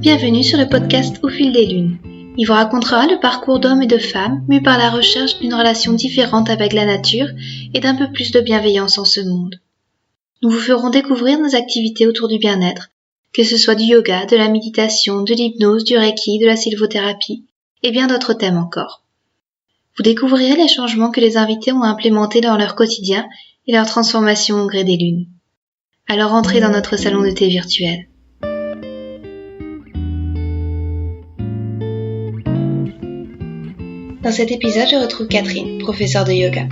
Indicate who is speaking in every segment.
Speaker 1: Bienvenue sur le podcast Au fil des lunes. Il vous racontera le parcours d'hommes et de femmes mus par la recherche d'une relation différente avec la nature et d'un peu plus de bienveillance en ce monde. Nous vous ferons découvrir nos activités autour du bien-être, que ce soit du yoga, de la méditation, de l'hypnose, du reiki, de la sylvothérapie et bien d'autres thèmes encore. Vous découvrirez les changements que les invités ont implémentés dans leur quotidien et leur transformation au gré des lunes. Alors entrez dans notre salon de thé virtuel. Dans cet épisode, je retrouve Catherine, professeure de yoga.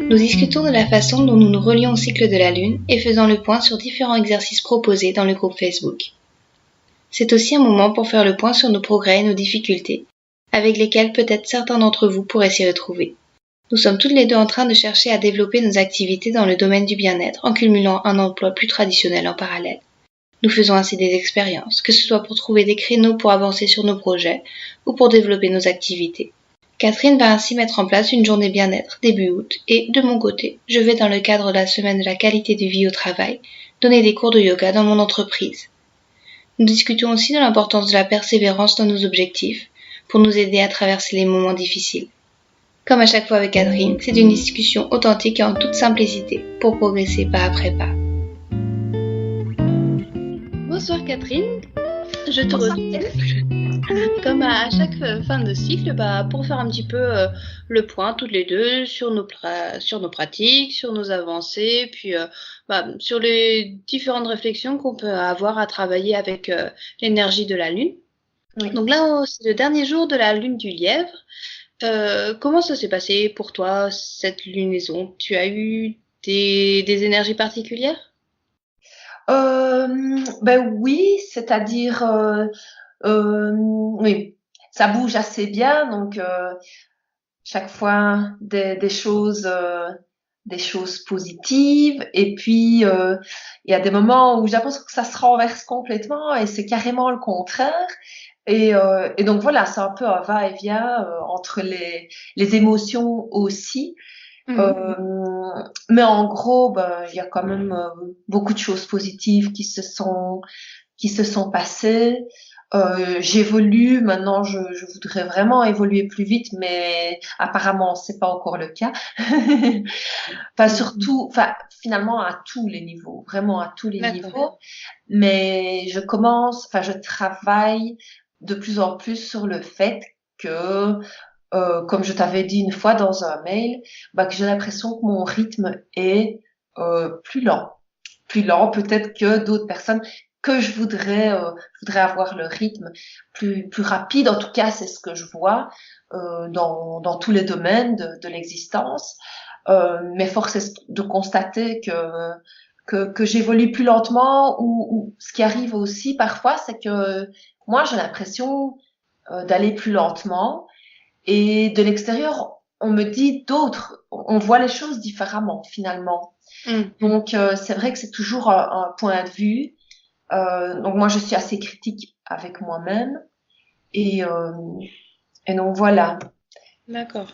Speaker 1: Nous discutons de la façon dont nous nous relions au cycle de la Lune et faisons le point sur différents exercices proposés dans le groupe Facebook. C'est aussi un moment pour faire le point sur nos progrès et nos difficultés, avec lesquels peut-être certains d'entre vous pourraient s'y retrouver. Nous sommes toutes les deux en train de chercher à développer nos activités dans le domaine du bien-être en cumulant un emploi plus traditionnel en parallèle. Nous faisons ainsi des expériences, que ce soit pour trouver des créneaux pour avancer sur nos projets ou pour développer nos activités. Catherine va ainsi mettre en place une journée bien-être début août et, de mon côté, je vais dans le cadre de la semaine de la qualité de vie au travail, donner des cours de yoga dans mon entreprise. Nous discutons aussi de l'importance de la persévérance dans nos objectifs pour nous aider à traverser les moments difficiles. Comme à chaque fois avec Catherine, c'est une discussion authentique et en toute simplicité pour progresser pas après pas. Bonsoir Catherine, je te retrouve comme à chaque fin de cycle pour faire un petit peu le point toutes les deux sur nos pratiques, sur nos avancées, puis sur les différentes réflexions qu'on peut avoir à travailler avec l'énergie de la Lune. Oui. Donc là, c'est le dernier jour de la Lune du Lièvre. Comment ça s'est passé pour toi, cette lunaison? Tu as eu des énergies particulières?
Speaker 2: Oui, c'est-à-dire oui, ça bouge assez bien, donc chaque fois des choses positives, et puis il y a des moments où j'ai l'impression que ça se renverse complètement et c'est carrément le contraire. Et donc voilà, c'est un peu un va-et-vient entre les émotions aussi. Mais en gros, il y a quand même beaucoup de choses positives qui se sont passées. J'évolue maintenant, je voudrais vraiment évoluer plus vite, mais apparemment c'est pas encore le cas. Finalement à tous les niveaux, vraiment à tous les niveaux. Mais je travaille de plus en plus sur le fait que comme je t'avais dit une fois dans un mail, que j'ai l'impression que mon rythme est plus lent peut-être que d'autres personnes, que je voudrais avoir le rythme plus rapide. En tout cas, c'est ce que je vois dans tous les domaines de l'existence. Mais force est de constater que j'évolue plus lentement, ou ce qui arrive aussi parfois, c'est que moi j'ai l'impression d'aller plus lentement. Et de l'extérieur, on me dit on voit les choses différemment finalement. Donc c'est vrai que c'est toujours un point de vue. Donc moi je suis assez critique avec moi-même et donc voilà.
Speaker 1: D'accord.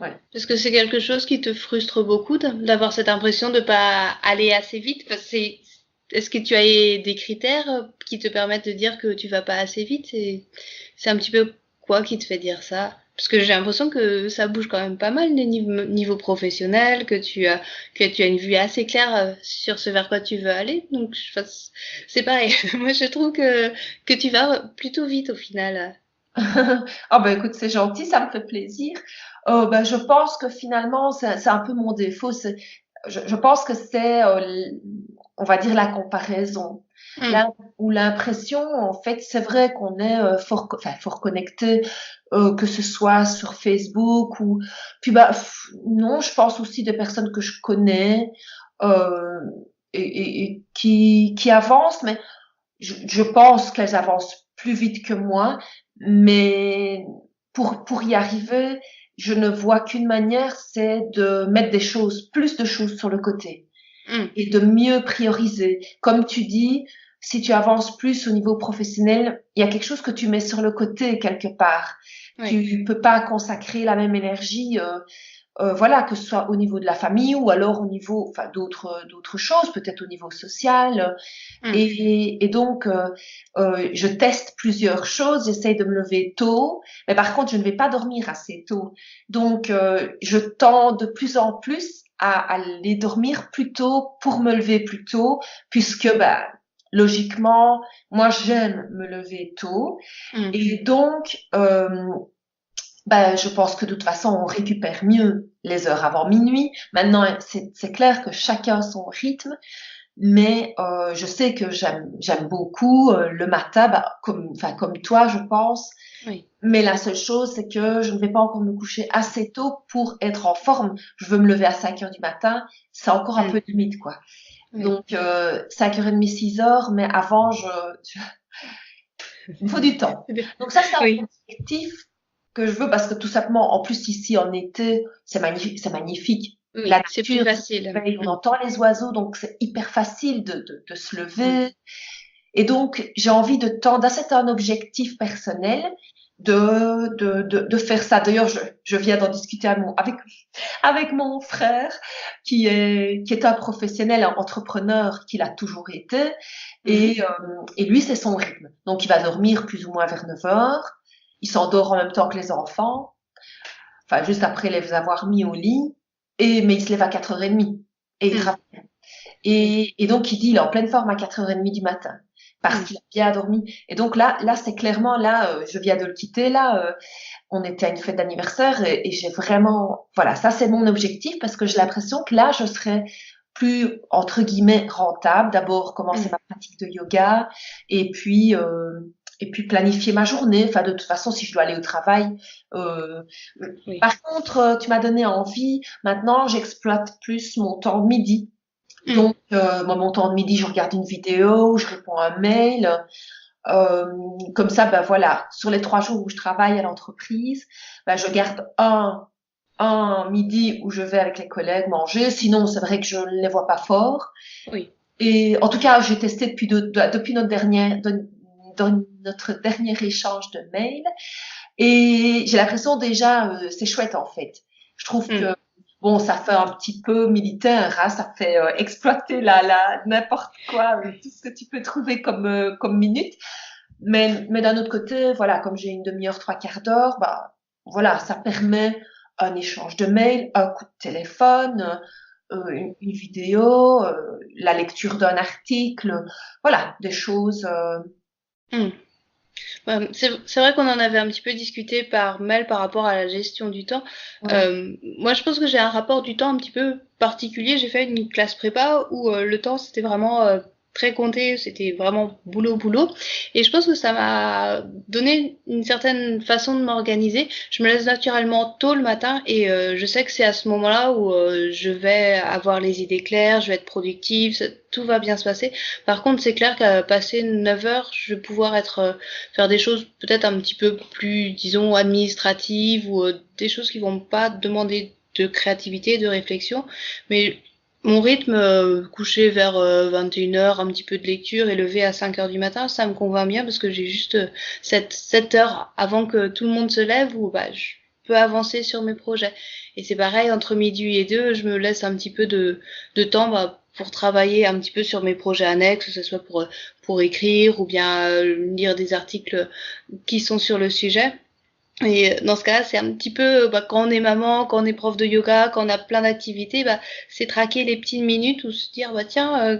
Speaker 2: Ouais.
Speaker 1: Est-ce que c'est quelque chose qui te frustre beaucoup d'avoir cette impression de pas aller assez vite? Est-ce que tu as des critères qui te permettent de dire que tu vas pas assez vite? C'est un petit peu quoi qui te fait dire ça? Parce que j'ai l'impression que ça bouge quand même pas mal niveau professionnel, que tu as une vue assez claire sur ce vers quoi tu veux aller. Donc c'est pareil. Moi je trouve que tu vas plutôt vite au final.
Speaker 2: Écoute, c'est gentil, ça me fait plaisir. Je pense que finalement c'est un peu mon défaut. Je pense que c'est on va dire la comparaison. Là où l'impression, en fait, c'est vrai qu'on est fort connecté, que ce soit sur Facebook ou puis non, je pense aussi des personnes que je connais et qui avancent, mais je pense qu'elles avancent plus vite que moi, mais pour y arriver, je ne vois qu'une manière, c'est de mettre plus de choses sur le côté et de mieux prioriser. Comme tu dis, si tu avances plus au niveau professionnel, il y a quelque chose que tu mets sur le côté quelque part. Oui. Tu peux pas consacrer la même énergie voilà, que ce soit au niveau de la famille ou alors au niveau, enfin, d'autres choses, peut-être au niveau social. Et donc, je teste plusieurs choses, j'essaye de me lever tôt, mais par contre, je ne vais pas dormir assez tôt. Donc, je tends de plus en plus à aller dormir plus tôt pour me lever plus tôt, puisque, bah, logiquement, moi, j'aime me lever tôt. Et donc, ben, je pense que de toute façon, on récupère mieux les heures avant minuit. Maintenant, c'est clair que chacun a son rythme, mais je sais que j'aime beaucoup le matin, bah, comme toi, je pense.
Speaker 1: Oui.
Speaker 2: Mais la seule chose, c'est que je ne vais pas encore me coucher assez tôt pour être en forme. Je veux me lever à 5 heures du matin, c'est encore un peu limite, quoi.
Speaker 1: Oui.
Speaker 2: Donc 5h30, 6 heures, mais avant, il me faut du temps. Donc ça, c'est un objectif que je veux parce que tout simplement, en plus ici en été, c'est magnifique.
Speaker 1: Oui,
Speaker 2: La
Speaker 1: c'est
Speaker 2: nature,
Speaker 1: plus facile.
Speaker 2: on entend les oiseaux, donc c'est hyper facile de se lever. Et donc, j'ai envie de tendre, c'est un objectif personnel de faire ça. D'ailleurs, je viens d'en discuter avec mon frère qui est un professionnel, un entrepreneur qu'il a toujours été. Et lui, c'est son rythme. Donc, il va dormir plus ou moins vers 9 heures. Il s'endort en même temps que les enfants. Enfin, juste après les avoir mis au lit. Mais il se lève à 4h30. Et il travaille. Et donc, il dit, il est en pleine forme à 4h30 du matin. Parce qu'il a bien dormi. Et donc là, c'est clairement, là, je viens de le quitter, là, on était à une fête d'anniversaire et j'ai vraiment, voilà, ça c'est mon objectif parce que j'ai l'impression que là, je serai plus, entre guillemets, rentable. D'abord, commencer ma pratique de yoga et puis planifier ma journée. Enfin, de toute façon, si je dois aller au travail. Par contre, tu m'as donné envie. Maintenant, j'exploite plus mon temps de midi. Donc, mon temps de midi, je regarde une vidéo, je réponds à un mail. Comme ça, ben voilà, sur les 3 jours où je travaille à l'entreprise, ben je garde un midi où je vais avec les collègues manger. Sinon, c'est vrai que je ne les vois pas fort.
Speaker 1: Oui.
Speaker 2: Et en tout cas, j'ai testé depuis notre dernier échange de mail. Et j'ai l'impression déjà, c'est chouette en fait. Je trouve que bon, ça fait un petit peu militaire, hein, ça fait exploiter n'importe quoi, tout ce que tu peux trouver comme minute. Mais d'un autre côté, voilà, comme j'ai une demi-heure, 3/4 d'heure, bah voilà, ça permet un échange de mails, un coup de téléphone, une vidéo, la lecture d'un article, voilà, des choses.
Speaker 1: C'est vrai qu'on en avait un petit peu discuté par mail par rapport à la gestion du temps. Moi, je pense que j'ai un rapport du temps un petit peu particulier. J'ai fait une classe prépa où le temps, c'était vraiment très compté, c'était vraiment boulot, boulot. Et je pense que ça m'a donné une certaine façon de m'organiser. Je me laisse naturellement tôt le matin et je sais que c'est à ce moment-là où je vais avoir les idées claires, je vais être productive, tout va bien se passer. Par contre, c'est clair qu'à passer 9 heures, je vais pouvoir faire des choses peut-être un petit peu plus, disons, administratives ou des choses qui vont pas demander de créativité, de réflexion. Mais mon rythme, coucher vers 21 heures, un petit peu de lecture et lever à 5 heures du matin, ça me convainc bien parce que j'ai juste cette heure avant que tout le monde se lève où bah, je peux avancer sur mes projets. Et c'est pareil, entre midi et 2, je me laisse un petit peu de temps bah, pour travailler un petit peu sur mes projets annexes, que ce soit pour écrire ou bien lire des articles qui sont sur le sujet. Et dans ce cas-là, c'est un petit peu, bah, quand on est maman, quand on est prof de yoga, quand on a plein d'activités, bah, c'est traquer les petites minutes ou se dire, bah, tiens,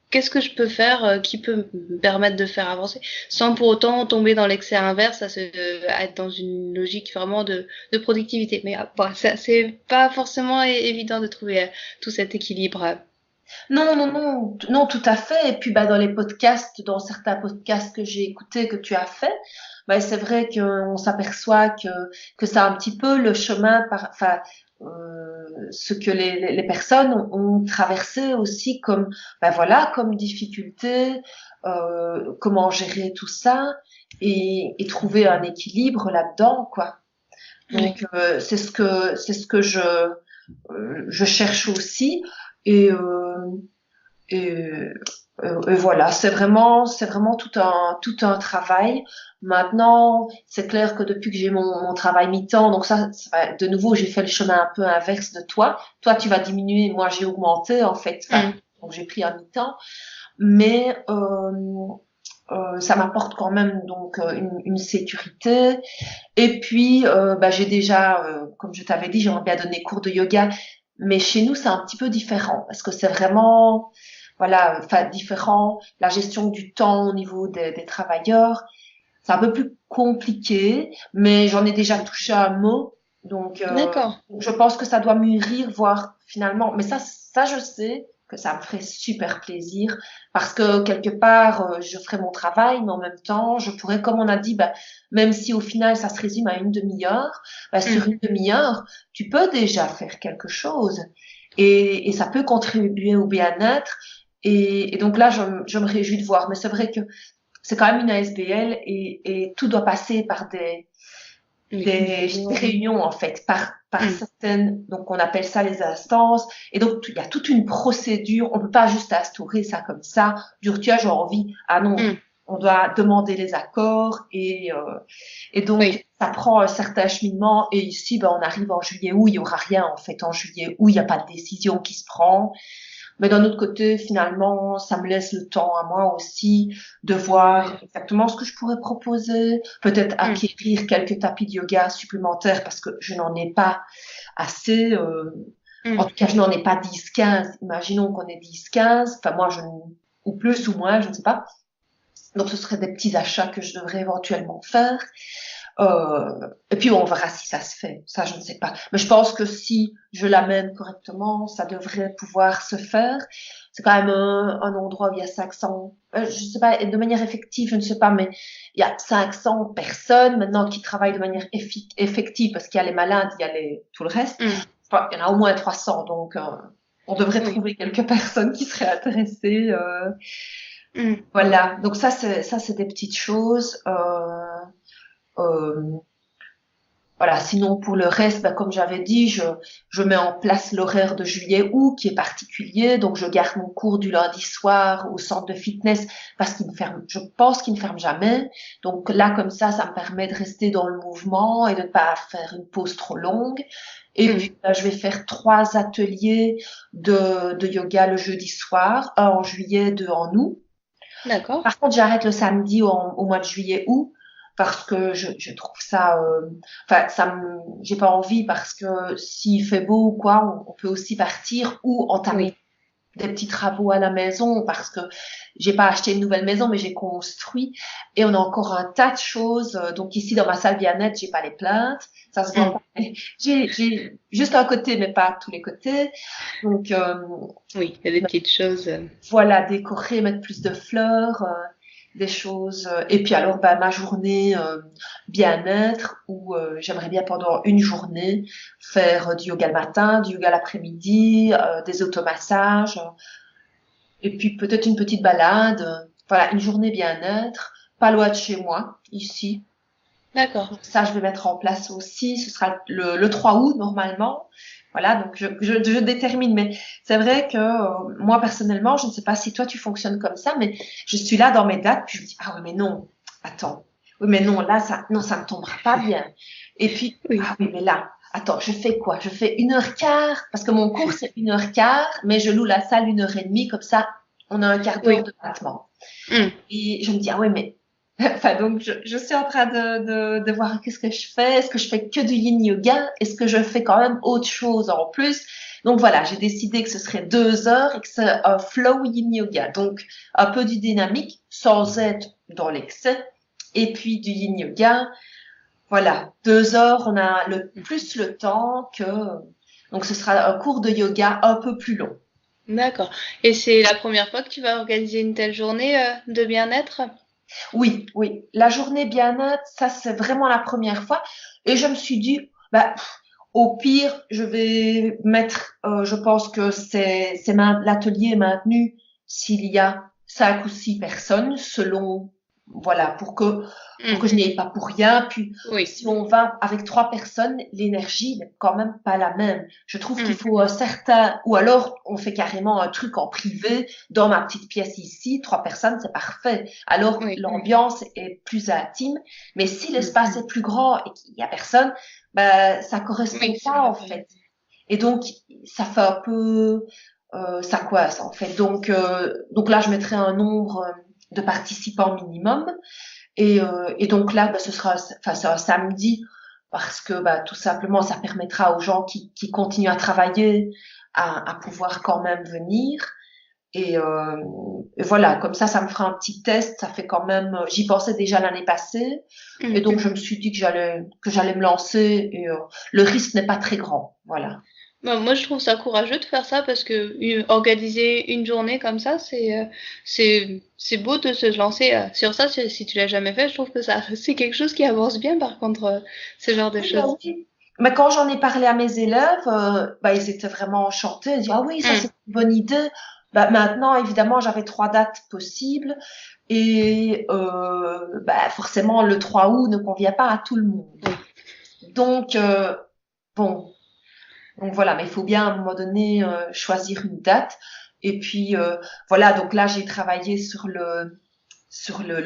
Speaker 1: qu'est-ce que je peux faire qui peut me permettre de faire avancer sans pour autant tomber dans l'excès inverse, à être dans une logique vraiment de productivité. Mais bon, c'est pas forcément évident de trouver tout cet équilibre.
Speaker 2: Non, tout à fait. Et puis, bah, dans certains podcasts que j'ai écoutés, que tu as fait, bah, c'est vrai qu'on s'aperçoit que c'est un petit peu le chemin ce que les personnes ont traversé aussi ben voilà, comme difficulté, comment gérer tout ça et trouver un équilibre là-dedans, quoi. Donc, c'est ce que je cherche aussi. Et et voilà, c'est vraiment tout un travail. Maintenant, c'est clair que depuis que j'ai mon travail mi-temps, donc de nouveau, j'ai fait le chemin un peu inverse de toi. Toi, tu vas diminuer, moi, j'ai augmenté, en fait. Enfin, donc j'ai pris un mi-temps. Mais, ça m'apporte quand même donc une sécurité. Et puis, j'ai déjà, comme je t'avais dit, j'aimerais bien donner cours de yoga, mais chez nous, c'est un petit peu différent parce que c'est vraiment, voilà, enfin différent. La gestion du temps au niveau des travailleurs, c'est un peu plus compliqué, mais j'en ai déjà touché un mot, donc
Speaker 1: D'accord.
Speaker 2: je pense que ça doit mûrir, voir finalement. Mais ça, je sais que ça me ferait super plaisir parce que quelque part, je ferais mon travail, mais en même temps, je pourrais, comme on a dit, même si au final ça se résume à une demi-heure, sur une demi-heure, tu peux déjà faire quelque chose et ça peut contribuer au bien-être. Et donc là, je me réjouis de voir. Mais c'est vrai que c'est quand même une ASBL et tout doit passer par des réunions en fait, par certaines, donc on appelle ça les instances, et donc il y a toute une procédure, on peut pas juste instaurer ça comme ça, dire tiens j'ai envie, ah non, on doit demander les accords et donc ça prend un certain cheminement et ici on arrive en juillet août, il y aura rien en fait en juillet août, il n'y a pas de décision qui se prend. Mais d'un autre côté, finalement, ça me laisse le temps à moi aussi de voir exactement ce que je pourrais proposer, peut-être acquérir quelques tapis de yoga supplémentaires parce que je n'en ai pas assez. En tout cas, je n'en ai pas 10, 15. Imaginons qu'on ait 10, 15. Enfin, moi, ou plus ou moins, je ne sais pas. Donc, ce seraient des petits achats que je devrais éventuellement faire. Et puis on verra si ça se fait. Ça, je ne sais pas. Mais je pense que si je l'amène correctement, ça devrait pouvoir se faire. C'est quand même un endroit où il y a 500, je sais pas, de manière effective, je ne sais pas, mais il y a 500 personnes maintenant qui travaillent de manière effective parce qu'il y a les malades, il y a tout le reste. Enfin, il y en a au moins 300, donc on devrait trouver quelques personnes qui seraient intéressées. Voilà. Donc ça, c'est des petites choses. Euh, voilà, sinon pour le reste, comme j'avais dit, je mets en place l'horaire de juillet-août qui est particulier, donc je garde mon cours du lundi soir au centre de fitness parce qu'il ne ferme, je pense qu'il ne ferme jamais. Donc là, comme ça me permet de rester dans le mouvement et de ne pas faire une pause trop longue. Et puis là, je vais faire 3 ateliers de yoga le jeudi soir, un en juillet, 2 en août.
Speaker 1: D'accord.
Speaker 2: Par contre, j'arrête le samedi au mois de juillet-août parce que je trouve ça, j'ai pas envie parce que s'il fait beau ou quoi, on peut aussi partir ou entamer des petits travaux à la maison parce que j'ai pas acheté une nouvelle maison mais j'ai construit et on a encore un tas de choses. Donc ici dans ma salle bien-être, j'ai pas les plaintes, ça se voit pas. J'ai juste un côté mais pas tous les côtés. Donc
Speaker 1: oui, il y a des petites choses.
Speaker 2: Voilà, décorer, mettre plus de fleurs, des choses. Et puis alors, ma journée bien-être où j'aimerais bien pendant une journée faire du yoga le matin, du yoga l'après-midi, des automassages, et puis peut-être une petite balade. Voilà, une journée bien-être, pas loin de chez moi, ici.
Speaker 1: D'accord.
Speaker 2: Donc ça, je vais mettre en place aussi. Ce sera le 3 août normalement. Voilà, donc je détermine. Mais c'est vrai que moi personnellement, je ne sais pas si toi tu fonctionnes comme ça, mais je suis là dans mes dates, puis je me dis ah oui mais non, attends, oui mais non là ça me tombera pas bien. Et puis ah oui mais là, attends, je fais quoi? Je fais 1h15 parce que mon cours c'est 1h15, mais je loue la salle 1h30 comme ça, on a un quart d'heure de battement. Et je me dis ah oui mais enfin, donc, je suis en train de voir qu'est-ce que je fais. Est-ce que je fais que du yin yoga? Est-ce que je fais quand même autre chose en plus? Donc voilà, j'ai décidé que ce serait 2 heures et que c'est un flow yin yoga. Donc, un peu du dynamique sans être dans l'excès. Et puis du yin yoga. Voilà, 2 heures, on a plus le temps que, donc ce sera un cours de yoga un peu plus long.
Speaker 1: D'accord. Et c'est la première fois que tu vas organiser une telle journée de bien-être?
Speaker 2: Oui, oui. La journée bien-être, ça c'est vraiment la première fois. Et je me suis dit, au pire, je vais mettre, je pense que l'atelier est maintenu s'il y a 5 ou 6 personnes, selon voilà, pour que je n'y aille pas pour rien. Puis, si on va avec 3 personnes, l'énergie n'est quand même pas la même. Je trouve qu'il faut un certain, ou alors on fait carrément un truc en privé, dans ma petite pièce ici, 3 personnes, c'est parfait. Alors, l'ambiance est plus intime. Mais si l'espace est plus grand et qu'il y a personne, ben, ça correspond pas, en fait. Et donc, ça fait un peu, ça coince, en fait. Donc là, je mettrai un nombre de participants minimum. Et donc là, bah, c'est un samedi parce que bah, tout simplement, ça permettra aux gens qui continuent à travailler à pouvoir quand même venir. Et voilà, comme ça me fera un petit test. Ça fait quand même, j'y pensais déjà l'année passée, et donc je me suis dit que j'allais me lancer. Et le risque n'est pas très grand, voilà.
Speaker 1: Bah, moi, je trouve ça courageux de faire ça parce que organiser une journée comme ça, c'est beau de se lancer sur ça. Si tu l'as jamais fait, je trouve que ça, c'est quelque chose qui avance bien, par contre, ce genre de choses.
Speaker 2: Oui. Mais quand j'en ai parlé à mes élèves, bah, ils étaient vraiment enchantés. Ils disaient, ah oui, ça c'est une bonne idée. Bah, maintenant, évidemment, j'avais 3 dates possibles. Et bah, forcément, le 3 août ne convient pas à tout le monde. Donc, bon. Donc voilà, mais il faut bien à un moment donné choisir une date. Et puis voilà, donc là j'ai travaillé sur le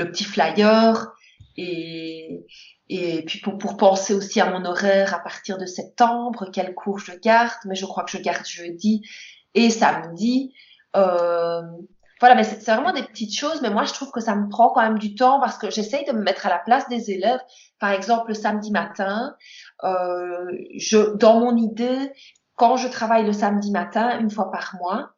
Speaker 2: petit flyer et puis pour penser aussi à mon horaire à partir de septembre, quel cours je garde, mais je crois que je garde jeudi et samedi. Voilà, mais c'est vraiment des petites choses, mais moi je trouve que ça me prend quand même du temps parce que j'essaye de me mettre à la place des élèves. Par exemple, le samedi matin, dans mon idée, quand je travaille le samedi matin, une fois par mois,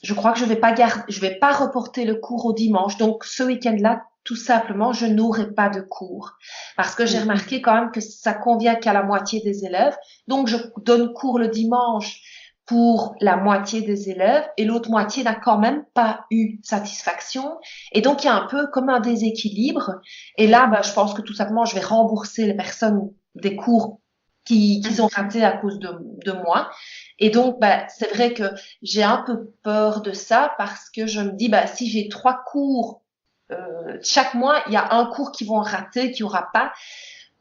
Speaker 2: je crois que je vais pas reporter le cours au dimanche. Donc, ce week-end-là, tout simplement, je n'aurai pas de cours. Parce que j'ai remarqué quand même que ça convient qu'à la moitié des élèves. Donc, je donne cours le dimanche pour la moitié des élèves et l'autre moitié n'a quand même pas eu satisfaction. Et donc, il y a un peu comme un déséquilibre. Et là, bah, je pense que tout simplement, je vais rembourser les personnes des cours qu'ils ont ratés à cause de moi. Et donc, bah, c'est vrai que j'ai un peu peur de ça parce que je me dis, bah, si j'ai 3 cours chaque mois, il y a un cours qui vont rater, qui aura pas.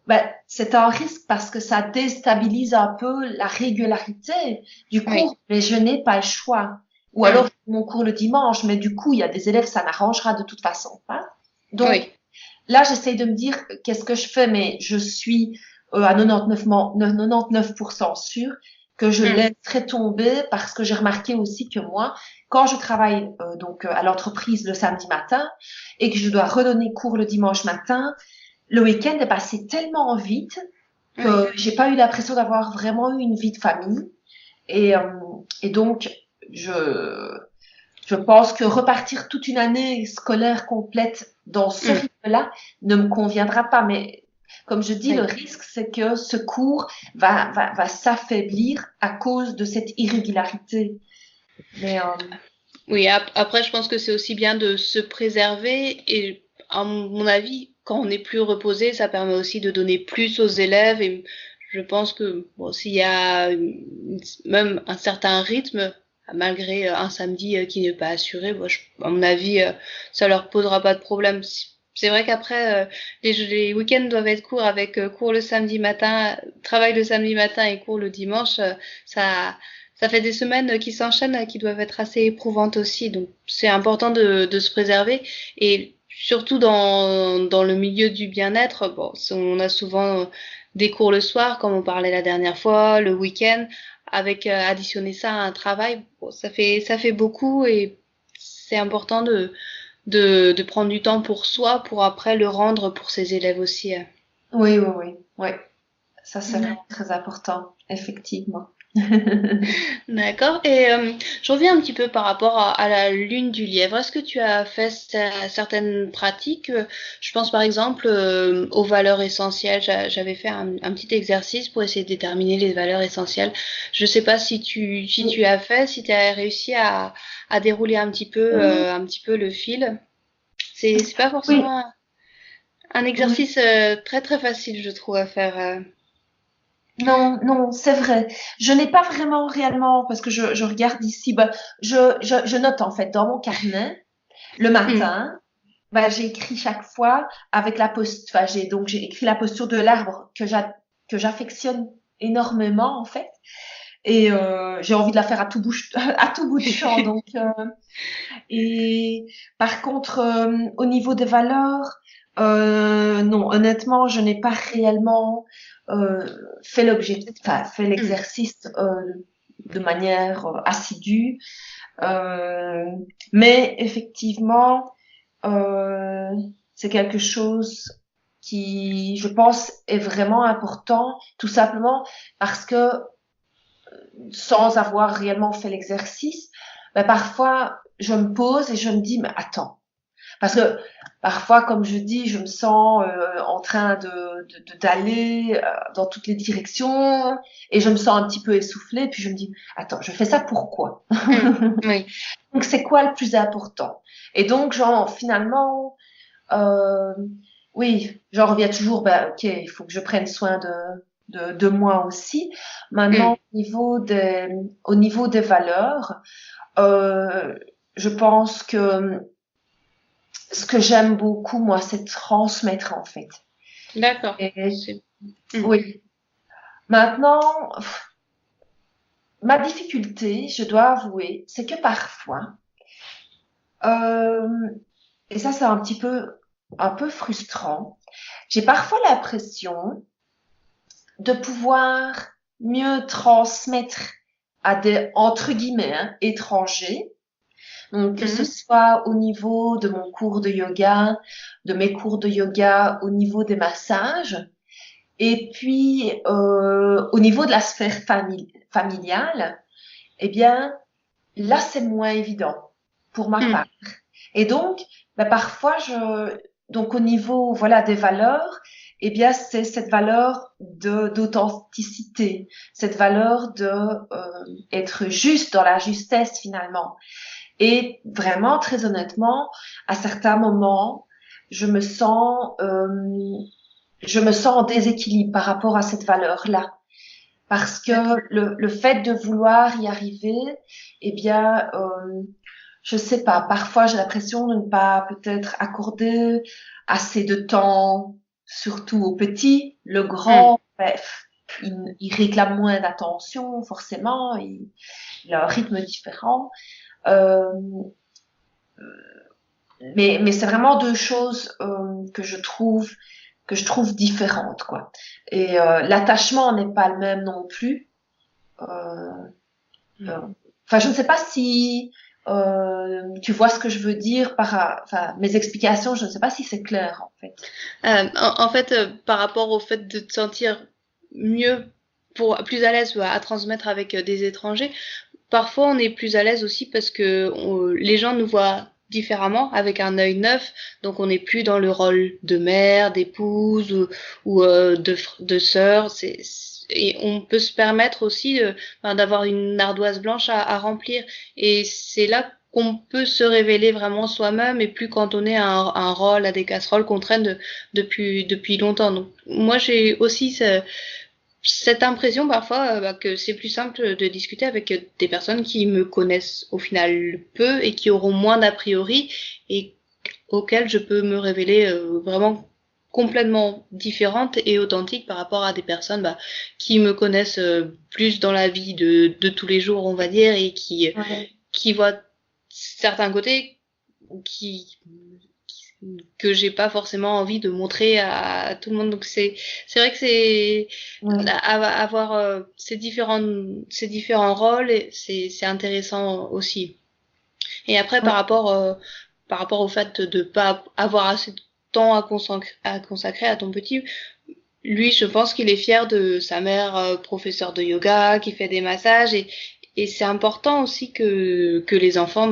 Speaker 2: Bah, c'est un risque parce que ça déstabilise un peu la régularité du cours, mais je n'ai pas le choix. Ou alors, mon cours le dimanche, mais du coup, il y a des élèves, ça n'arrangera de toute façon pas. Donc, là, j'essaye de me dire, qu'est-ce que je fais, mais je suis à 99% sûre que je laisserai tomber parce que j'ai remarqué aussi que moi, quand je travaille à l'entreprise le samedi matin et que je dois redonner cours le dimanche matin, le week-end est passé tellement vite que j'ai pas eu l'impression d'avoir vraiment eu une vie de famille. Et donc, je pense que repartir toute une année scolaire complète dans ce rythme-là ne me conviendra pas. Mais comme je dis, le risque, c'est que ce cours va s'affaiblir à cause de cette irrégularité. Mais,
Speaker 1: oui, après, je pense que c'est aussi bien de se préserver et, à mon avis, quand on est plus reposé, ça permet aussi de donner plus aux élèves et je pense que bon, s'il y a même un certain rythme, malgré un samedi qui n'est pas assuré, bon, à mon avis, ça leur posera pas de problème. C'est vrai qu'après, les week-ends doivent être courts avec cours le samedi matin, travail le samedi matin et cours le dimanche. Ça fait des semaines qui s'enchaînent, qui doivent être assez éprouvantes aussi. Donc, c'est important de se préserver et surtout dans le milieu du bien-être. Bon, on a souvent des cours le soir, comme on parlait la dernière fois, le week-end, avec additionner ça à un travail, bon, ça fait beaucoup et c'est important de prendre du temps pour soi pour après le rendre pour ses élèves aussi.
Speaker 2: Oui. Ça, c'est vraiment très important, effectivement.
Speaker 1: D'accord. Et je reviens un petit peu par rapport à la lune du lièvre. Est-ce que tu as fait certaines pratiques? Je pense par exemple aux valeurs essentielles. J'avais fait un petit exercice pour essayer de déterminer les valeurs essentielles. Je sais pas si tu as fait, si tu as réussi à dérouler un petit peu le fil. C'est pas forcément un exercice très très facile, je trouve, à faire.
Speaker 2: Non, c'est vrai. Je n'ai pas vraiment réellement, parce que je regarde ici, je note en fait dans mon carnet le matin, j'ai écrit chaque fois avec la posture. Enfin, j'ai écrit la posture de l'arbre que j'affectionne énormément en fait. Et j'ai envie de la faire à tout à tout bout de champ. Donc, et par contre, au niveau des valeurs, non, honnêtement, je n'ai pas réellement fait fait l'exercice de manière assidue. Mais effectivement, c'est quelque chose qui, je pense, est vraiment important, tout simplement parce que sans avoir réellement fait l'exercice, parfois je me pose et je me dis, mais attends, parce que parfois, comme je dis, je me sens en train d'aller dans toutes les directions et je me sens un petit peu essoufflée. Puis je me dis, attends, je fais ça pourquoi?
Speaker 1: Oui.
Speaker 2: Donc c'est quoi le plus important? Et donc, genre, finalement, euh, oui, j'en reviens toujours, ok, il faut que je prenne soin de moi aussi. Maintenant, au niveau des valeurs, euh, je pense que ce que j'aime beaucoup, moi, c'est transmettre, en fait.
Speaker 1: D'accord.
Speaker 2: Et, oui. Maintenant, ma difficulté, je dois avouer, c'est que parfois, euh, et ça, c'est un peu frustrant, j'ai parfois l'impression de pouvoir mieux transmettre à des, entre guillemets, hein, étrangers. Donc, que ce soit au niveau de mon cours de yoga, de mes cours de yoga, au niveau des massages, et puis au niveau de la sphère familiale, eh bien, là, c'est moins évident pour ma part. Et donc, parfois, donc au niveau, voilà, des valeurs, eh bien, c'est cette valeur d'authenticité, cette valeur de être juste dans la justesse finalement. Et vraiment, très honnêtement, à certains moments, je me sens, euh, je me sens en déséquilibre par rapport à cette valeur-là. Parce que le fait de vouloir y arriver, eh bien, je sais pas, parfois j'ai l'impression de ne pas peut-être accorder assez de temps, surtout aux petits. Le grand, bref, il réclame moins d'attention, forcément, il a un rythme différent. Euh, mais c'est vraiment deux choses que je trouve différentes, quoi. Et l'attachement n'est pas le même non plus. Enfin, je ne sais pas si tu vois ce que je veux dire enfin, mes explications, je ne sais pas si c'est clair en fait.
Speaker 1: En fait, par rapport au fait de te sentir mieux, plus à l'aise à transmettre avec des étrangers, parfois on est plus à l'aise aussi parce que les gens nous voient différemment, avec un œil neuf, donc on n'est plus dans le rôle de mère, d'épouse ou de sœur. Et on peut se permettre aussi d'avoir une ardoise blanche à remplir. Et c'est là qu'on peut se révéler vraiment soi-même et plus cantonner à un rôle, à des casseroles qu'on traîne depuis longtemps. Donc moi j'ai aussi cette impression parfois que c'est plus simple de discuter avec des personnes qui me connaissent au final peu et qui auront moins d'a priori et auxquelles je peux me révéler vraiment complètement différente et authentique par rapport à des personnes qui me connaissent plus dans la vie de tous les jours, on va dire, et qui voient certains côtés qui que j'ai pas forcément envie de montrer à tout le monde. Donc c'est vrai que c'est avoir ces différents rôles, c'est intéressant aussi. Et après par rapport au fait de pas avoir assez de temps à consacrer à ton petit, lui je pense qu'il est fier de sa mère professeure de yoga qui fait des massages et c'est important aussi que les enfants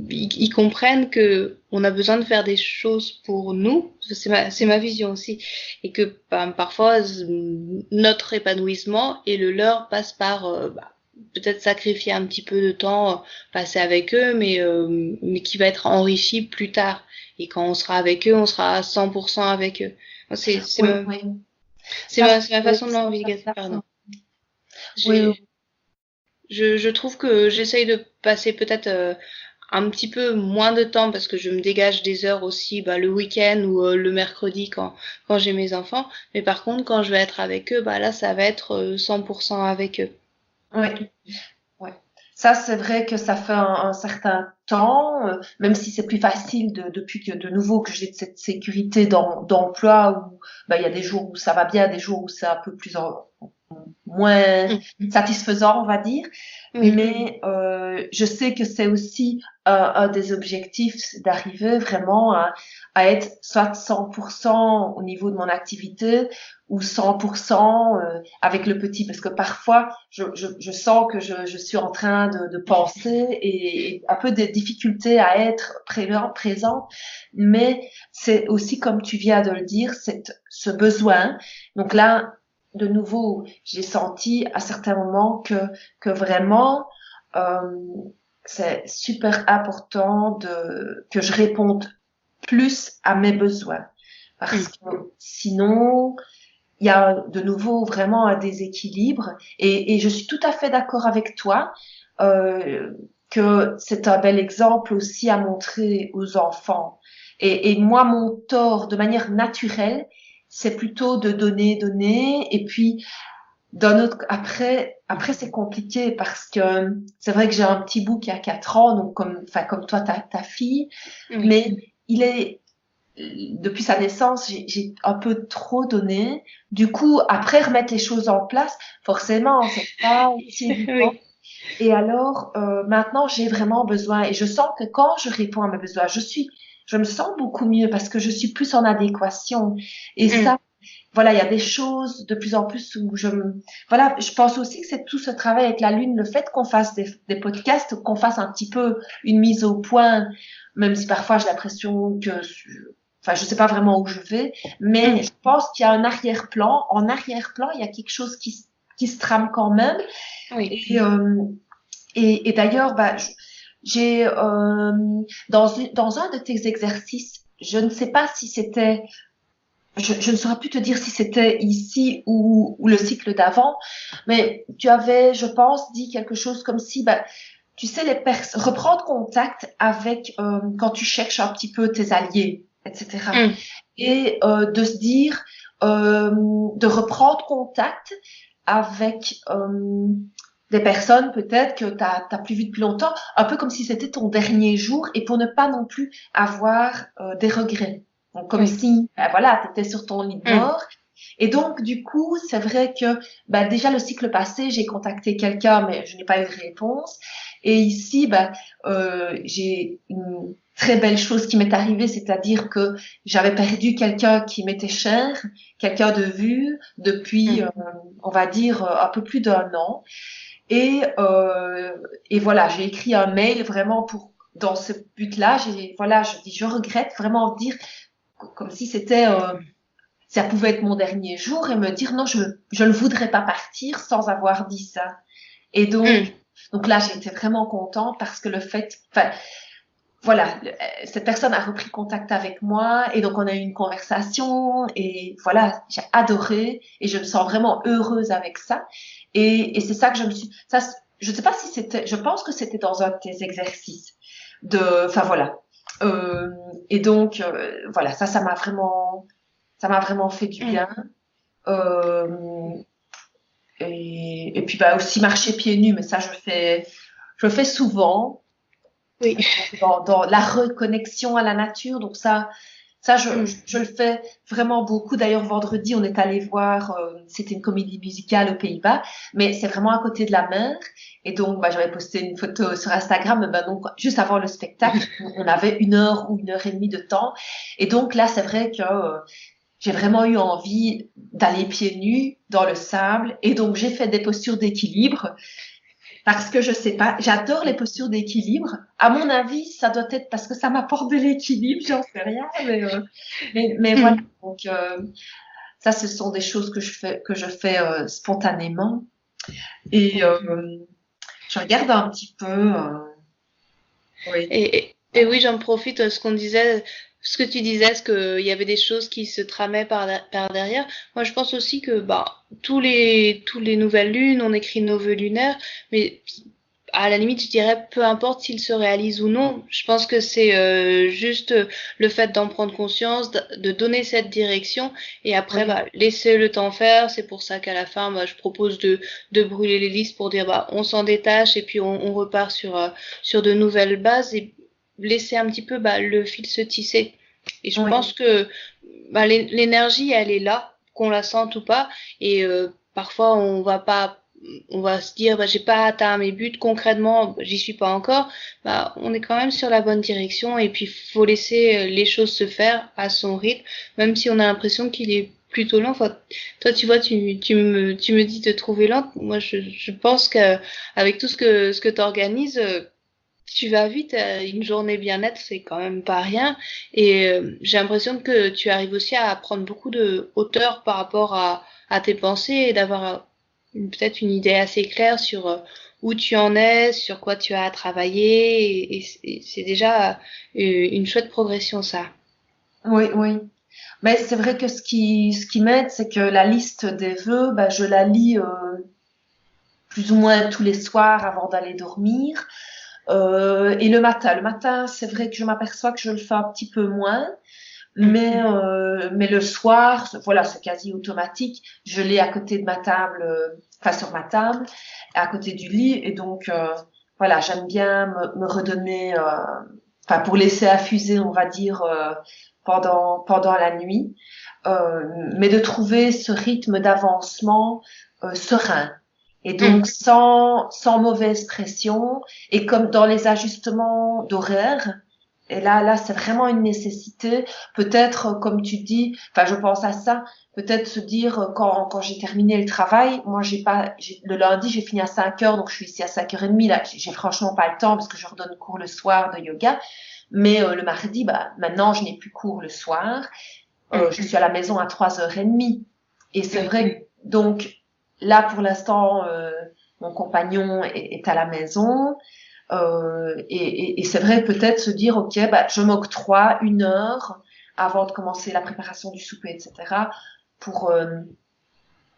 Speaker 1: ils comprennent que on a besoin de faire des choses pour nous, c'est ma vision aussi, et que parfois notre épanouissement et le leur passe par peut-être sacrifier un petit peu de temps passé avec eux, mais qui va être enrichi plus tard. Et quand on sera avec eux, on sera à 100% avec eux. C'est ma façon de l'envisager. Pardon.
Speaker 2: Oui.
Speaker 1: Je trouve que j'essaye de passer peut-être un petit peu moins de temps parce que je me dégage des heures aussi le week-end ou le mercredi quand j'ai mes enfants. Mais par contre, quand je vais être avec eux, là, ça va être 100% avec eux.
Speaker 2: Oui. Ouais. Ça, c'est vrai que ça fait un certain temps, même si c'est plus facile depuis que de nouveau que j'ai cette sécurité d'emploi où il y a des jours où ça va bien, des jours où c'est un peu plus moins satisfaisant, on va dire.
Speaker 1: Oui.
Speaker 2: Mais je sais que c'est aussi un des objectifs, c'est d'arriver vraiment à être soit 100% au niveau de mon activité ou 100% avec le petit, parce que parfois je sens que je suis en train de penser et un peu des difficultés à être présente, mais c'est aussi comme tu viens de le dire, ce besoin. Donc là, de nouveau, j'ai senti à certains moments que vraiment c'est super important que je réponde plus à mes besoins, parce que sinon il y a de nouveau vraiment un déséquilibre et je suis tout à fait d'accord avec toi que c'est un bel exemple aussi à montrer aux enfants. Et moi, mon tort, de manière naturelle, c'est plutôt de donner, et puis d'un autre, après c'est compliqué parce que c'est vrai que j'ai un petit bout qui a 4 ans, donc comme toi, ta fille, mais il est, depuis sa naissance, j'ai un peu trop donné. Du coup, après remettre les choses en place, forcément, c'est pas aussi évident.
Speaker 1: Oui.
Speaker 2: Et alors, maintenant, j'ai vraiment besoin. Et je sens que quand je réponds à mes besoins, je me sens beaucoup mieux parce que je suis plus en adéquation. Et ça, voilà, il y a des choses de plus en plus où voilà, je pense aussi que c'est tout ce travail avec la Lune, le fait qu'on fasse des podcasts, qu'on fasse un petit peu une mise au point, même si parfois j'ai l'impression que, enfin, je sais pas vraiment où je vais, mais je pense qu'il y a un arrière-plan. En arrière-plan, il y a quelque chose qui se trame quand même.
Speaker 1: Oui.
Speaker 2: Et d'ailleurs, j'ai dans un de tes exercices, je ne sais pas si c'était, je ne saurais plus te dire si c'était ici ou le cycle d'avant, mais tu avais, je pense, dit quelque chose comme si, tu sais, reprendre contact avec quand tu cherches un petit peu tes alliés, etc. Et de se dire, de reprendre contact avec des personnes peut-être que t'as plus vu depuis longtemps, un peu comme si c'était ton dernier jour et pour ne pas non plus avoir des regrets. Donc, comme si, voilà, t'étais sur ton lit de mort. Et donc, du coup, c'est vrai que déjà le cycle passé, j'ai contacté quelqu'un, mais je n'ai pas eu de réponse. Et ici, j'ai une très belle chose qui m'est arrivée, c'est-à-dire que j'avais perdu quelqu'un qui m'était cher, quelqu'un de vue depuis, on va dire, un peu plus d'1 an. Et voilà, j'ai écrit un mail vraiment dans ce but-là. Voilà, je dis, je regrette vraiment dire comme si c'était, ça pouvait être mon dernier jour et me dire non, je ne voudrais pas partir sans avoir dit ça. Et donc là, j'étais vraiment contente parce que voilà, cette personne a repris contact avec moi et donc on a eu une conversation et voilà, j'ai adoré et je me sens vraiment heureuse avec ça. Et c'est ça que je sais pas si c'était, je pense que c'était dans un de tes exercices enfin voilà. Et donc voilà, ça m'a vraiment fait du bien. Et puis aussi marcher pieds nus, mais ça je fais souvent.
Speaker 1: Oui.
Speaker 2: Dans la reconnexion à la nature. Donc ça je le fais vraiment beaucoup. D'ailleurs, vendredi, on est allé voir, c'était une comédie musicale aux Pays-Bas, mais c'est vraiment à côté de la mer. Et donc, j'avais posté une photo sur Instagram. Donc, juste avant le spectacle, on avait 1 heure ou 1 heure et demie de temps. Et donc là, c'est vrai que j'ai vraiment eu envie d'aller pieds nus dans le sable. Et donc, j'ai fait des postures d'équilibre. Parce que je sais pas, j'adore les postures d'équilibre. À mon avis, ça doit être parce que ça m'apporte de l'équilibre, j'en sais rien, mais voilà. Donc ça, ce sont des choses que je fais spontanément. Et je regarde un petit peu. Oui.
Speaker 1: Et oui, j'en profite ce qu'on disait, ce que tu disais, ce qu'il y avait des choses qui se tramaient par derrière. Moi, je pense aussi que tous les nouvelles lunes, on écrit nos vœux lunaires, mais à la limite, je dirais, peu importe s'il se réalise ou non. Je pense que c'est juste le fait d'en prendre conscience, de donner cette direction, et après,
Speaker 2: Oui,
Speaker 1: bah, laisser le temps faire. C'est pour ça qu'à la fin, bah, je propose de brûler les listes pour dire, bah, on s'en détache et puis on repart sur de nouvelles bases et laisser un petit peu bah, le fil se tisser. Et je
Speaker 2: oui,
Speaker 1: pense que bah, l'énergie, elle est là, qu'on la sente ou pas, et parfois on va se dire bah j'ai pas atteint mes buts concrètement, j'y suis pas encore, bah on est quand même sur la bonne direction et puis faut laisser les choses se faire à son rythme, même si on a l'impression qu'il est plutôt lent. Enfin, toi tu vois tu me dis de trouver lente, moi je pense que avec tout ce que t'organises tu vas vite, une journée bien-être, c'est quand même pas rien. Et j'ai l'impression que tu arrives aussi à prendre beaucoup de hauteur par rapport à tes pensées et d'avoir peut-être une idée assez claire sur où tu en es, sur quoi tu as à travailler. Et c'est déjà une chouette progression, ça.
Speaker 2: oui, oui. Mais c'est vrai que ce qui m'aide, c'est que la liste des vœux, bah, je la lis plus ou moins tous les soirs avant d'aller dormir. Et le matin, c'est vrai que je m'aperçois que je le fais un petit peu moins. Mais le soir, voilà, c'est quasi automatique. Je l'ai à côté de ma table, enfin sur ma table, à côté du lit, et donc voilà, j'aime bien me redonner, enfin pour laisser affuser, on va dire, pendant la nuit, mais de trouver ce rythme d'avancement serein. Et
Speaker 1: Mm.
Speaker 2: donc sans mauvaise pression, et comme dans les ajustements d'horaire, et là, c'est vraiment une nécessité. Peut-être, comme tu dis, enfin, je pense à ça. Peut-être se dire, quand j'ai terminé le travail, moi, le lundi, j'ai fini à 5 heures, donc je suis ici à 5h30. Là, j'ai franchement pas le temps parce que je redonne cours le soir de yoga. Mais le mardi, bah, maintenant, je n'ai plus cours le soir. Je suis à la maison à 3h30. Et c'est
Speaker 1: Oui.
Speaker 2: vrai, donc, là, pour l'instant, mon compagnon est à la maison. Et c'est vrai peut-être se dire ok bah je m'octroie 1 heure avant de commencer la préparation du souper etc pour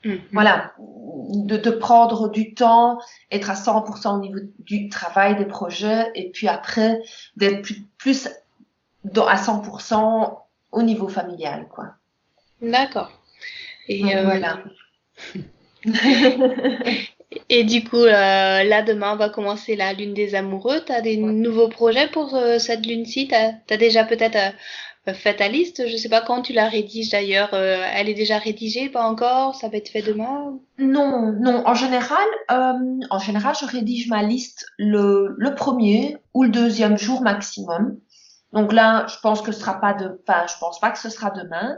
Speaker 1: Mhm.
Speaker 2: voilà de prendre du temps, être à 100% au niveau du travail des projets et puis après d'être plus à 100% au niveau familial quoi.
Speaker 1: D'accord. Et,
Speaker 2: Donc voilà.
Speaker 1: et du coup, là, demain, va commencer la lune des amoureux. T'as des nouveaux projets pour cette lune-ci? T'as déjà peut-être fait ta liste? Je sais pas quand tu la rédiges d'ailleurs. Elle est déjà rédigée, pas encore? Ça va être fait demain?
Speaker 2: Non, non. En général, je rédige ma liste le premier ou le deuxième jour maximum. Donc là, je pense que ce sera pas enfin, je pense pas que ce sera demain.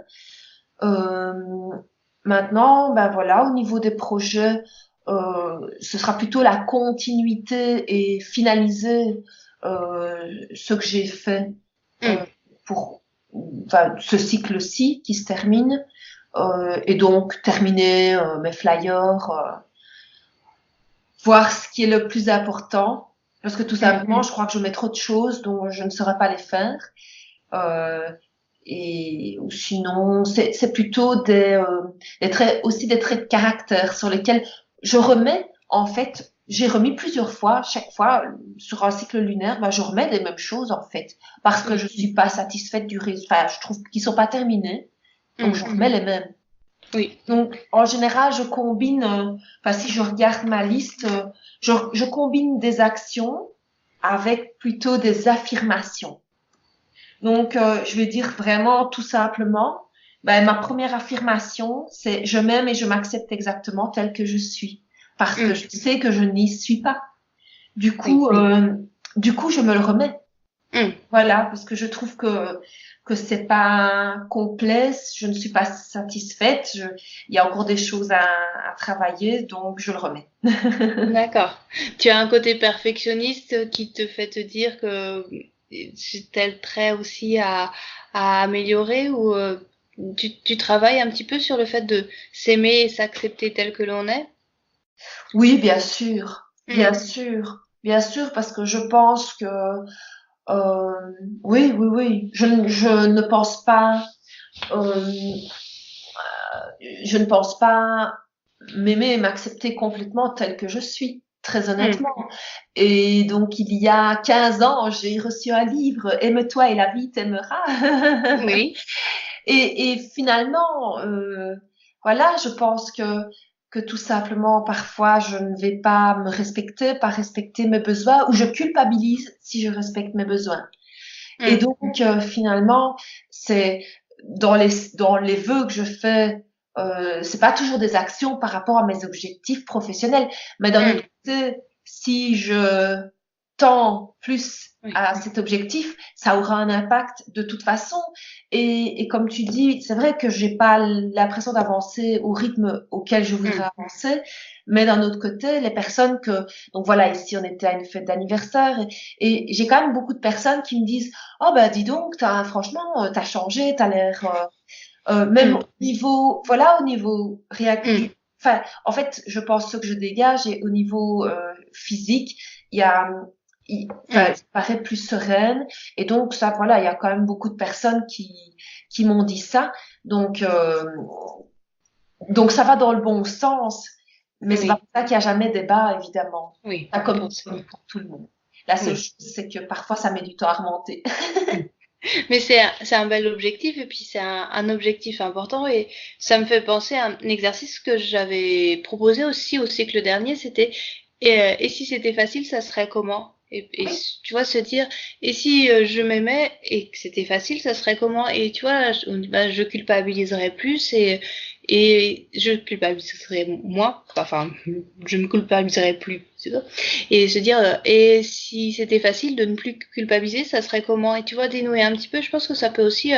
Speaker 2: Euh, Maintenant, ben voilà, au niveau des projets, ce sera plutôt la continuité et finaliser ce que j'ai fait
Speaker 1: Hmm.
Speaker 2: pour enfin, ce cycle-ci qui se termine. Et donc terminer mes flyers, voir ce qui est le plus important, parce que tout simplement, je crois que je mets trop de choses dont je ne saurais pas les faire. Euh, et ou sinon, c'est plutôt aussi des traits de caractère sur lesquels je remets, en fait, j'ai remis plusieurs fois, chaque fois, sur un cycle lunaire, ben, je remets les mêmes choses, en fait, parce que je suis pas satisfaite du résultat, je trouve qu'ils sont pas terminés, donc je remets les mêmes.
Speaker 1: Oui.
Speaker 2: Donc, en général, je combine, enfin, si je regarde ma liste, je combine des actions avec plutôt des affirmations. Donc, je vais dire vraiment tout simplement, ben, ma première affirmation, c'est je m'aime et je m'accepte exactement tel que je suis, parce que
Speaker 1: Hmm.
Speaker 2: je sais que je n'y suis pas. Du
Speaker 1: Oui.
Speaker 2: coup, je me le remets.
Speaker 1: Hmm.
Speaker 2: Voilà, parce que je trouve que c'est pas complet, je ne suis pas satisfaite, il y a encore des choses à travailler, donc je le remets.
Speaker 1: D'accord. Tu as un côté perfectionniste qui te fait te dire que c'est tel trait aussi à améliorer ou tu travailles un petit peu sur le fait de s'aimer et s'accepter tel que l'on est?
Speaker 2: Oui, bien sûr,
Speaker 1: Hmm.
Speaker 2: bien sûr, parce que je pense que oui, oui, oui, je ne pense pas, euh, je ne pense pas m'aimer et m'accepter complètement tel que je suis. très honnêtement. Et donc, il y a 15 ans, j'ai reçu un livre, Aime-toi et la vie t'aimera.
Speaker 1: Oui.
Speaker 2: Et finalement, voilà, je pense que tout simplement, parfois, je ne vais pas me respecter, pas respecter mes besoins, ou je culpabilise si je respecte mes besoins. Et donc, finalement, c'est dans les vœux que je fais, c'est pas toujours des actions par rapport à mes objectifs professionnels, mais d'un autre côté, si je tends plus
Speaker 1: Oui.
Speaker 2: à cet objectif, ça aura un impact de toute façon. Et comme tu dis, c'est vrai que j'ai pas l'impression d'avancer au rythme auquel je voudrais avancer, mais d'un autre côté, les personnes donc voilà, ici on était à une fête d'anniversaire et j'ai quand même beaucoup de personnes qui me disent, oh bah dis donc, franchement, t'as changé, t'as l'air même au niveau, voilà, au niveau enfin, en fait, je pense ce que je dégage et au niveau physique, il y a, enfin, je parais plus sereine et donc ça, voilà, il y a quand même beaucoup de personnes qui m'ont dit ça, donc ça va dans le bon sens, mais c'est pas pour ça qu'il y a jamais débat, évidemment,
Speaker 1: Oui.
Speaker 2: pas comme pour tout le monde. La seule chose, c'est que parfois ça met du temps à remonter.
Speaker 1: Mais c'est un bel objectif et puis c'est un objectif important et ça me fait penser à un exercice que j'avais proposé aussi au cycle dernier, c'était et si c'était facile, ça serait comment? Et tu vois, se dire, et si je m'aimais et que c'était facile, ça serait comment? Et tu vois, je culpabiliserais plus et je culpabiliserais moins, enfin, je me culpabiliserais plus, c'est ça. Et se dire, et si c'était facile de ne plus culpabiliser, ça serait comment? Et tu vois, dénouer un petit peu, je pense que ça peut aussi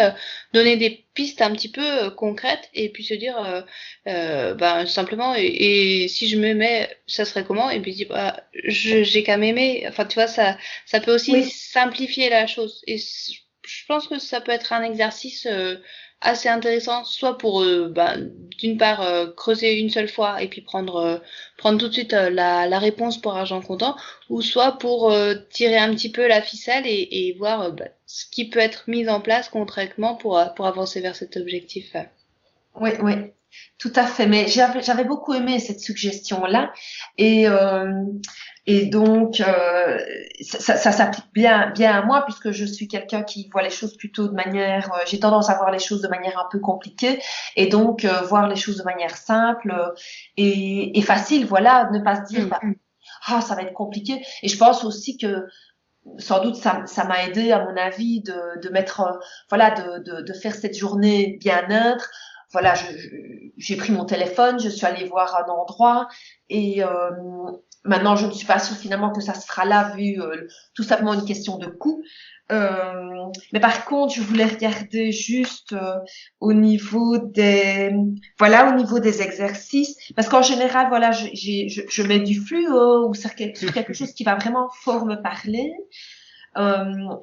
Speaker 1: donner des pistes un petit peu concrètes et puis se dire, ben, simplement, et si je m'aimais, ça serait comment? Et puis dire, bah, j'ai qu'à m'aimer. Enfin, tu vois, ça peut aussi
Speaker 2: Oui.
Speaker 1: simplifier la chose. Et je pense que ça peut être un exercice assez intéressant, soit pour, ben, d'une part, creuser une seule fois et puis prendre tout de suite la réponse pour argent comptant, ou soit pour tirer un petit peu la ficelle et voir bah, ce qui peut être mis en place concrètement pour avancer vers cet objectif.
Speaker 2: Oui, oui, tout à fait. Mais j'avais beaucoup aimé cette suggestion-là. Et, donc, ça s'applique bien à moi puisque je suis quelqu'un qui voit les choses plutôt de manière, j'ai tendance à voir les choses de manière un peu compliquée et donc voir les choses de manière simple et facile. Voilà, ne pas se dire, bah, ah, ça va être compliqué. Et je pense aussi que sans doute ça m'a aidé à mon avis de mettre voilà de faire cette journée bien-être. Voilà, j'ai pris mon téléphone, je suis allée voir un endroit et maintenant je ne suis pas sûre finalement que ça se fera là vu tout simplement une question de coût. Mais par contre, je voulais regarder juste au niveau au niveau des exercices, parce qu'en général, voilà, je mets du fluo ou sur quelque chose qui va vraiment fort me parler.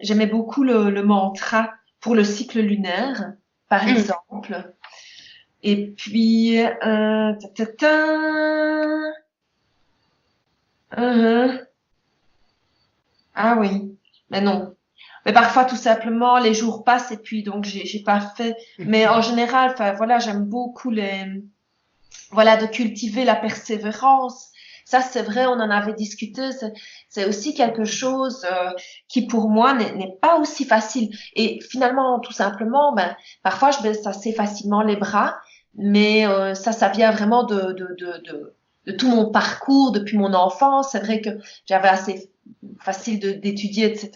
Speaker 2: J'aimais beaucoup le mantra pour le cycle lunaire, par exemple. Et puis, ah oui, mais non. Mais parfois, tout simplement, les jours passent et puis donc j'ai pas fait. Mais en général, enfin voilà, j'aime beaucoup de cultiver la persévérance. Ça, c'est vrai, on en avait discuté. C'est aussi quelque chose qui, pour moi, n'est pas aussi facile. Et finalement, tout simplement, ben, parfois, je baisse assez facilement les bras, mais ça vient vraiment de tout mon parcours depuis mon enfance. C'est vrai que j'avais assez facile d'étudier, etc.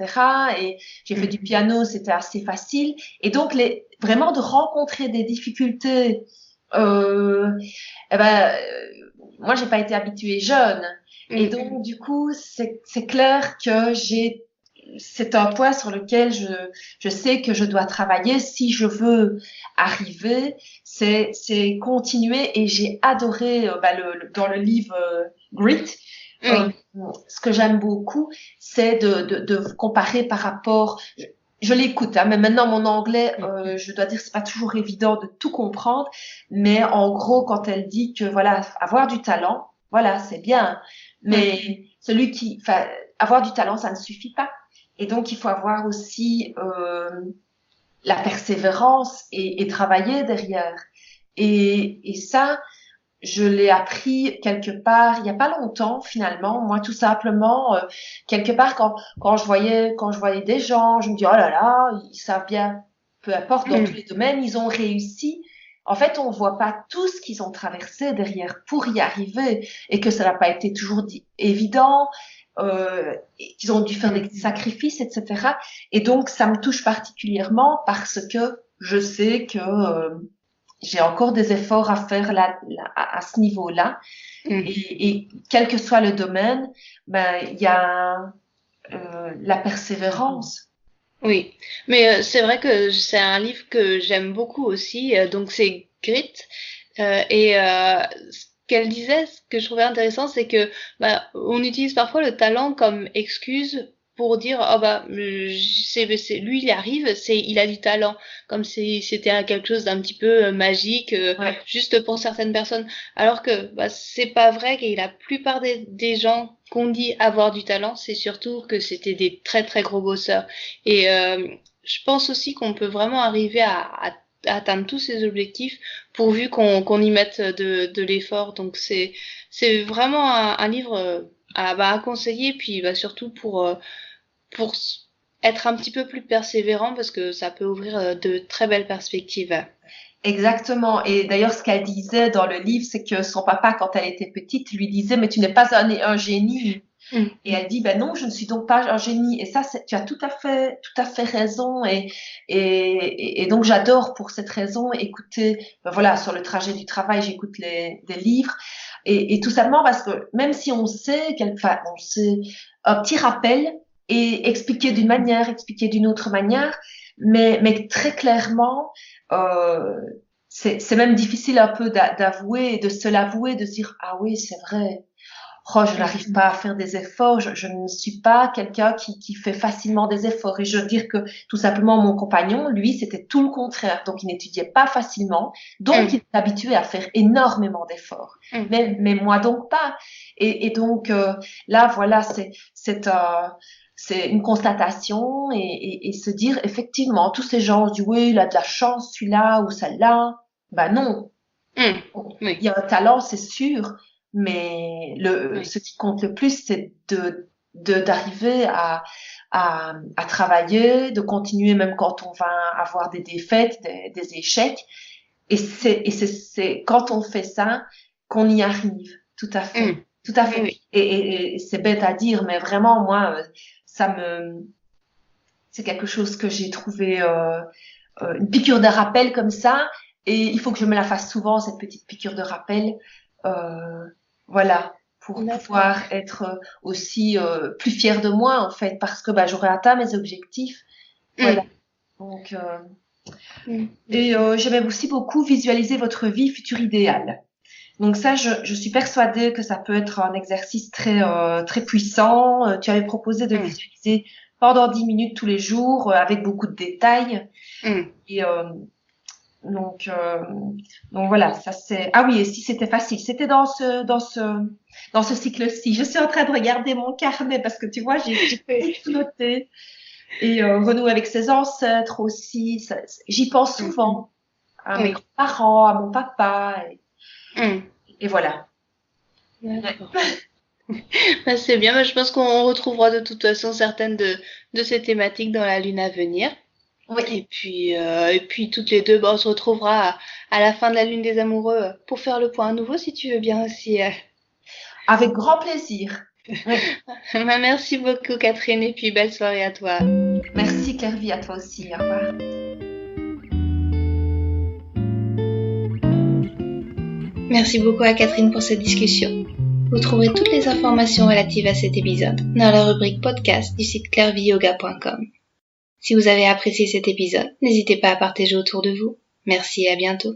Speaker 2: Et j'ai fait du piano, c'était assez facile. Et donc, vraiment de rencontrer des difficultés eh ben, moi, j'ai pas été habituée jeune. Et donc, du coup, c'est clair que c'est un point sur lequel je sais que je dois travailler si je veux arriver. C'est continuer et j'ai adoré, dans le livre Grit, ce que j'aime beaucoup, c'est de comparer par rapport, je l'écoute, hein, mais maintenant mon anglais, je dois dire, c'est pas toujours évident de tout comprendre, mais en gros, quand elle dit que voilà, avoir du talent, voilà, c'est bien, mais enfin, avoir du talent, ça ne suffit pas, et donc il faut avoir aussi la persévérance et travailler derrière, et ça, je l'ai appris quelque part il y a pas longtemps finalement. Moi, tout simplement, quelque part quand je voyais des gens, je me dis oh là là, ils savent bien, peu importe dans tous les domaines, ils ont réussi. En fait, on voit pas tout ce qu'ils ont traversé derrière pour y arriver et que ça n'a pas été toujours évident. Qu'ils ont dû faire des sacrifices, etc. Et donc, ça me touche particulièrement parce que je sais que j'ai encore des efforts à faire à ce niveau-là. Et quel que soit le domaine, il y a la persévérance.
Speaker 1: Oui, mais c'est vrai que c'est un livre que j'aime beaucoup aussi. Donc c'est Grit. Ce qu'elle disait, ce que je trouvais intéressant, c'est que on utilise parfois le talent comme excuse pour dire c'est lui il arrive, il a du talent, comme si c'était quelque chose d'un petit peu magique juste pour certaines personnes, alors que c'est pas vrai, que la plupart des gens qu'on dit avoir du talent, c'est surtout que c'était des très très gros bosseurs. Et je pense aussi qu'on peut vraiment arriver à atteindre tous ces objectifs pourvu qu'on y mette de l'effort. Donc c'est vraiment un livre à conseiller, puis surtout pour être un petit peu plus persévérant, parce que ça peut ouvrir de très belles perspectives.
Speaker 2: Exactement. Et d'ailleurs, ce qu'elle disait dans le livre, c'est que son papa, quand elle était petite, lui disait, mais tu n'es pas un génie. Et elle dit, ben non, je ne suis donc pas un génie. Et ça, tu as tout à fait raison. Et donc, j'adore pour cette raison écouter, voilà, sur le trajet du travail, j'écoute des livres. Et tout simplement parce que même si on sait on sait un petit rappel et expliquer d'une manière, expliquer d'une autre manière, mais très clairement, c'est même difficile un peu d'avouer, de se l'avouer, de se dire, ah oui, c'est vrai. Oh, je n'arrive pas à faire des efforts, je ne suis pas quelqu'un qui fait facilement des efforts. Et je veux dire que tout simplement mon compagnon, lui, c'était tout le contraire. Donc il n'étudiait pas facilement, donc il est habitué à faire énormément d'efforts. Mais moi donc pas. Et donc là, voilà, c'est une constatation et se dire effectivement, tous ces gens disent oui, il a de la chance celui-là ou celle-là. Ben non. Il y a un talent, c'est sûr. Mais ce qui compte le plus, c'est d'arriver à travailler, de continuer même quand on va avoir des défaites, des échecs. Et c'est quand on fait ça qu'on y arrive. Tout à fait. Tout à fait. Oui. Et c'est bête à dire, mais vraiment, moi, c'est quelque chose que j'ai trouvé, une piqûre de rappel comme ça. Et il faut que je me la fasse souvent, cette petite piqûre de rappel. Voilà, pour pouvoir être aussi plus fière de moi en fait, parce que j'aurais atteint mes objectifs. Voilà. Donc et j'aimais aussi beaucoup visualiser votre vie future idéale. Donc ça, je suis persuadée que ça peut être un exercice très très puissant. Tu avais proposé de visualiser pendant 10 minutes tous les jours avec beaucoup de détails. Et donc voilà, ça c'est. Ah oui, et si c'était facile, c'était dans ce cycle-ci. Je suis en train de regarder mon carnet parce que tu vois, j'ai tout noté. Et renouer avec ses ancêtres aussi, j'y pense souvent à mes parents, à mon papa, et voilà.
Speaker 1: D'accord. C'est bien, je pense qu'on retrouvera de toute façon certaines de ces thématiques dans la lune à venir. Oui. Et puis toutes les deux, on se retrouvera à la fin de la lune des amoureux pour faire le point à nouveau, si tu veux bien aussi.
Speaker 2: Avec grand plaisir. Oui.
Speaker 1: Merci beaucoup Catherine, et puis belle soirée à toi.
Speaker 2: Merci Clairvy, à toi aussi. Au revoir.
Speaker 1: Merci beaucoup à Catherine pour cette discussion. Vous trouverez toutes les informations relatives à cet épisode dans la rubrique podcast du site clairvyyoga.com. Si vous avez apprécié cet épisode, n'hésitez pas à partager autour de vous. Merci et à bientôt.